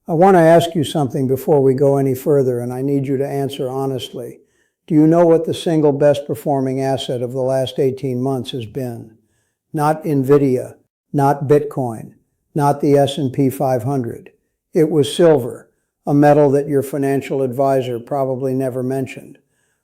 I want to ask you something before we go any further, and I need you to answer honestly. Do you know what the single best performing asset of the last 18 months has been? Not Nvidia, not Bitcoin, not the S&P 500. It was silver, a metal that your financial advisor probably never mentioned,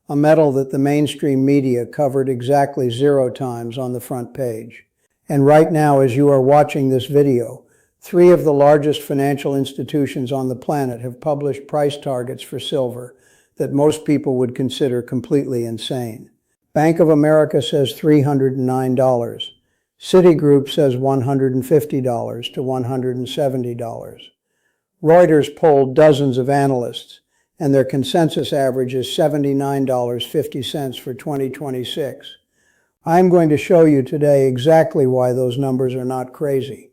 a metal that the mainstream media covered exactly 0 times on the front page. And right now, as you are watching this video, 3 of the largest financial institutions on the planet have published price targets for silver that most people would consider completely insane. Bank of America says $309. Citigroup says $150 to $170. Reuters polled dozens of analysts, and their consensus average is $79.50 for 2026. I'm going to show you today exactly why those numbers are not crazy.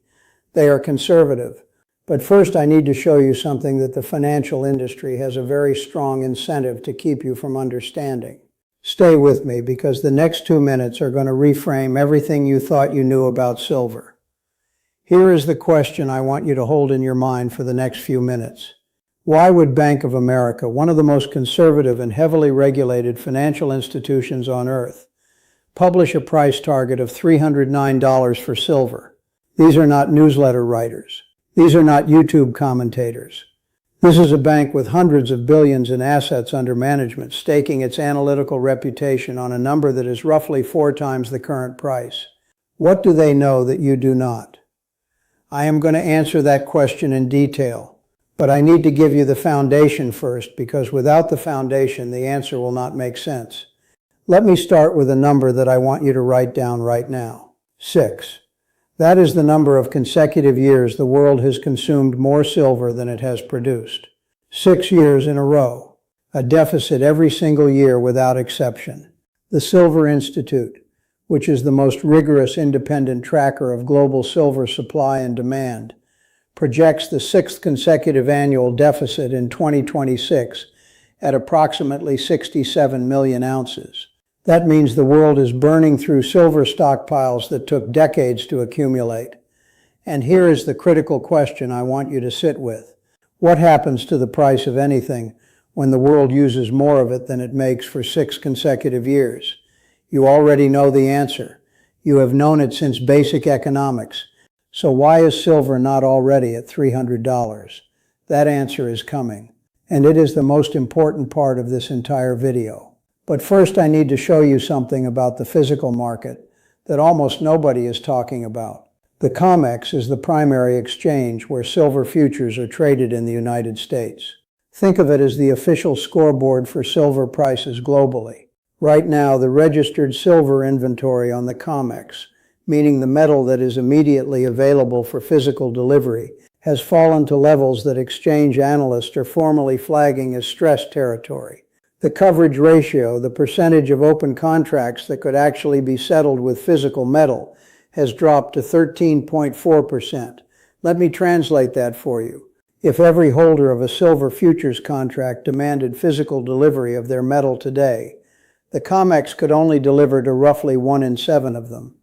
They are conservative. But first, I need to show you something that the financial industry has a very strong incentive to keep you from understanding. Stay with me, because the next 2 minutes are going to reframe everything you thought you knew about silver. Here is the question I want you to hold in your mind for the next few minutes. Why would Bank of America, one of the most conservative and heavily regulated financial institutions on earth, publish a price target of $309 for silver? These are not newsletter writers. These are not YouTube commentators. This is a bank with hundreds of billions in assets under management, staking its analytical reputation on a number that is roughly 4 times the current price. What do they know that you do not? I am going to answer that question in detail, but I need to give you the foundation first, because without the foundation, the answer will not make sense. Let me start with a number that I want you to write down right now. 6. That is the number of consecutive years the world has consumed more silver than it has produced. 6 years in a row. A deficit every single year without exception. The Silver Institute, which is the most rigorous independent tracker of global silver supply and demand, projects the 6th consecutive annual deficit in 2026 at approximately 67 million ounces. That means the world is burning through silver stockpiles that took decades to accumulate. And here is the critical question I want you to sit with. What happens to the price of anything when the world uses more of it than it makes for 6 consecutive years? You already know the answer. You have known it since basic economics. So why is silver not already at $300? That answer is coming. And it is the most important part of this entire video. But first, I need to show you something about the physical market that almost nobody is talking about. The COMEX is the primary exchange where silver futures are traded in the United States. Think of it as the official scoreboard for silver prices globally. Right now, the registered silver inventory on the COMEX, meaning the metal that is immediately available for physical delivery, has fallen to levels that exchange analysts are formally flagging as stress territory. The coverage ratio, the percentage of open contracts that could actually be settled with physical metal, has dropped to 13.4%. Let me translate that for you. If every holder of a silver futures contract demanded physical delivery of their metal today, the COMEX could only deliver to roughly 1 in 7 of them.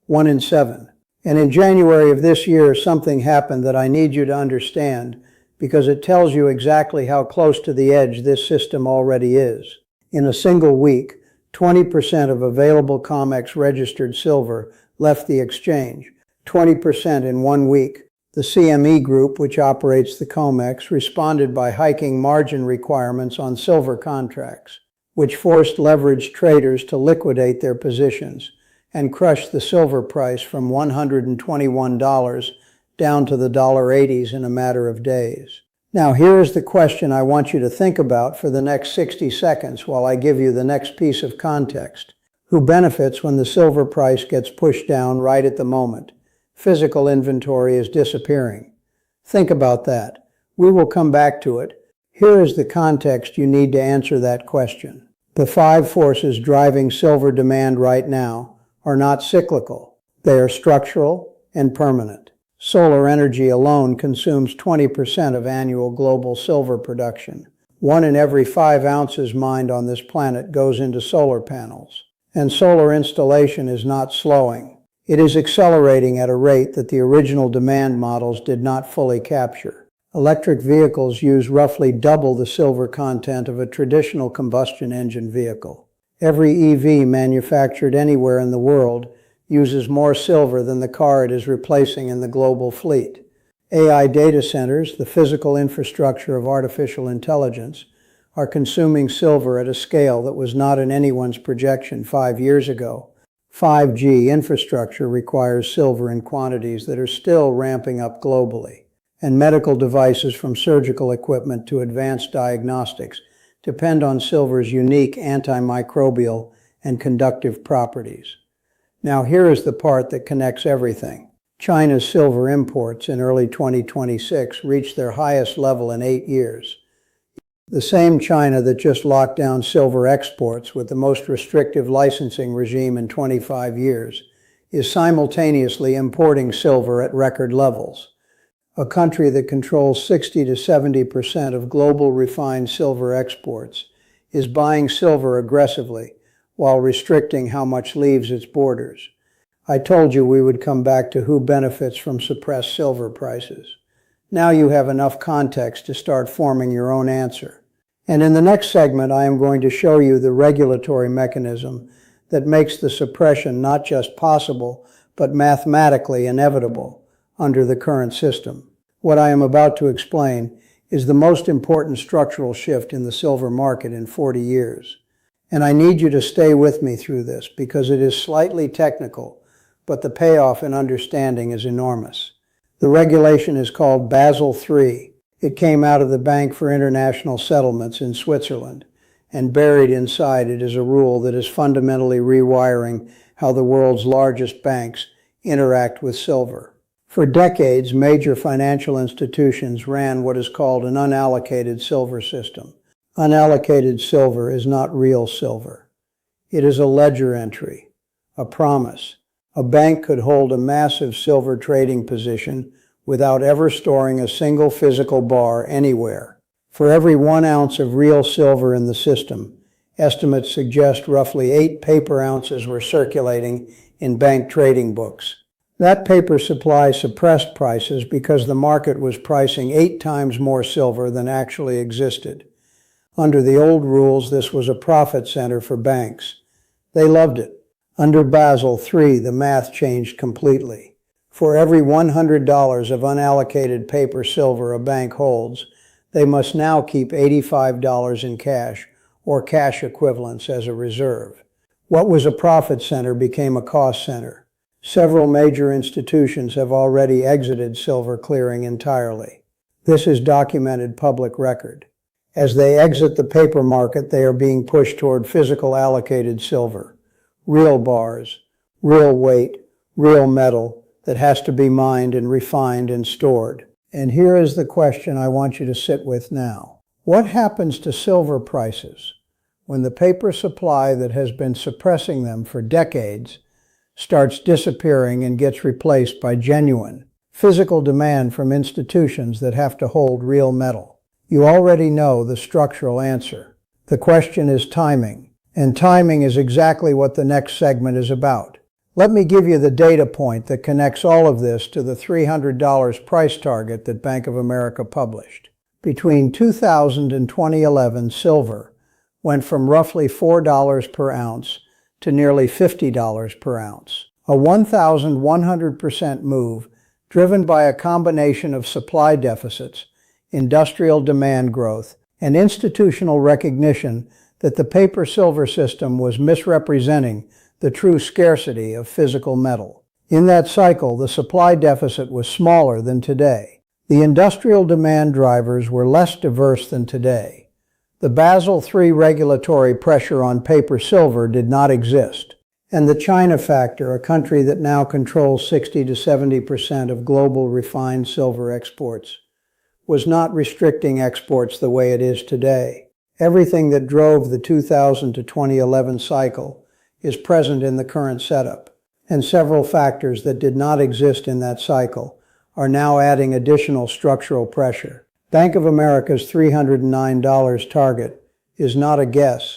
1 in 7. And in January of this year, something happened that I need you to understand, because it tells you exactly how close to the edge this system already is. In a single week, 20% of available COMEX registered silver left the exchange. 20% in 1 week. The CME Group, which operates the COMEX, responded by hiking margin requirements on silver contracts, which forced leveraged traders to liquidate their positions and crush the silver price from $121 down to the $80s in a matter of days. Now, here is the question I want you to think about for the next 60 seconds while I give you the next piece of context. Who benefits when the silver price gets pushed down right at the moment? Physical inventory is disappearing. Think about that. We will come back to it. Here is the context you need to answer that question. The 5 forces driving silver demand right now are not cyclical. They are structural and permanent. Solar energy alone consumes 20% of annual global silver production. 1 in every 5 ounces mined on this planet goes into solar panels. And solar installation is not slowing. It is accelerating at a rate that the original demand models did not fully capture. Electric vehicles use roughly double the silver content of a traditional combustion engine vehicle. Every EV manufactured anywhere in the world uses more silver than the car it is replacing in the global fleet. AI data centers, the physical infrastructure of artificial intelligence, are consuming silver at a scale that was not in anyone's projection 5 years ago. 5G infrastructure requires silver in quantities that are still ramping up globally. And medical devices from surgical equipment to advanced diagnostics depend on silver's unique antimicrobial and conductive properties. Now here is the part that connects everything. China's silver imports in early 2026 reached their highest level in 8 years. The same China that just locked down silver exports with the most restrictive licensing regime in 25 years is simultaneously importing silver at record levels. A country that controls 60 to 70% of global refined silver exports is buying silver aggressively while restricting how much leaves its borders. I told you we would come back to who benefits from suppressed silver prices. Now you have enough context to start forming your own answer. And in the next segment, I am going to show you the regulatory mechanism that makes the suppression not just possible, but mathematically inevitable under the current system. What I am about to explain is the most important structural shift in the silver market in 40 years. And I need you to stay with me through this because it is slightly technical, but the payoff in understanding is enormous. The regulation is called Basel III. It came out of the Bank for International Settlements in Switzerland, and buried inside it is a rule that is fundamentally rewiring how the world's largest banks interact with silver. For decades, major financial institutions ran what is called an unallocated silver system. Unallocated silver is not real silver. It is a ledger entry, a promise. A bank could hold a massive silver trading position without ever storing a single physical bar anywhere. For every 1 ounce of real silver in the system, estimates suggest roughly 8 paper ounces were circulating in bank trading books. That paper supply suppressed prices because the market was pricing 8 times more silver than actually existed. Under the old rules, this was a profit center for banks. They loved it. Under Basel III, the math changed completely. For every $100 of unallocated paper silver a bank holds, they must now keep $85 in cash or cash equivalents as a reserve. What was a profit center became a cost center. Several major institutions have already exited silver clearing entirely. This is documented public record. As they exit the paper market, they are being pushed toward physical allocated silver. Real bars, real weight, real metal that has to be mined and refined and stored. And here is the question I want you to sit with now. What happens to silver prices when the paper supply that has been suppressing them for decades starts disappearing and gets replaced by genuine, physical demand from institutions that have to hold real metal? You already know the structural answer. The question is timing. And timing is exactly what the next segment is about. Let me give you the data point that connects all of this to the $300 price target that Bank of America published. Between 2000 and 2011, silver went from roughly $4 per ounce to nearly $50 per ounce. A 1,100% move driven by a combination of supply deficits, industrial demand growth, and institutional recognition that the paper-silver system was misrepresenting the true scarcity of physical metal. In that cycle, the supply deficit was smaller than today. The industrial demand drivers were less diverse than today. The Basel III regulatory pressure on paper-silver did not exist. And the China factor, a country that now controls 60 to 70% of global refined silver exports, was not restricting exports the way it is today. Everything that drove the 2000 to 2011 cycle is present in the current setup, and several factors that did not exist in that cycle are now adding additional structural pressure. Bank of America's $309 target is not a guess.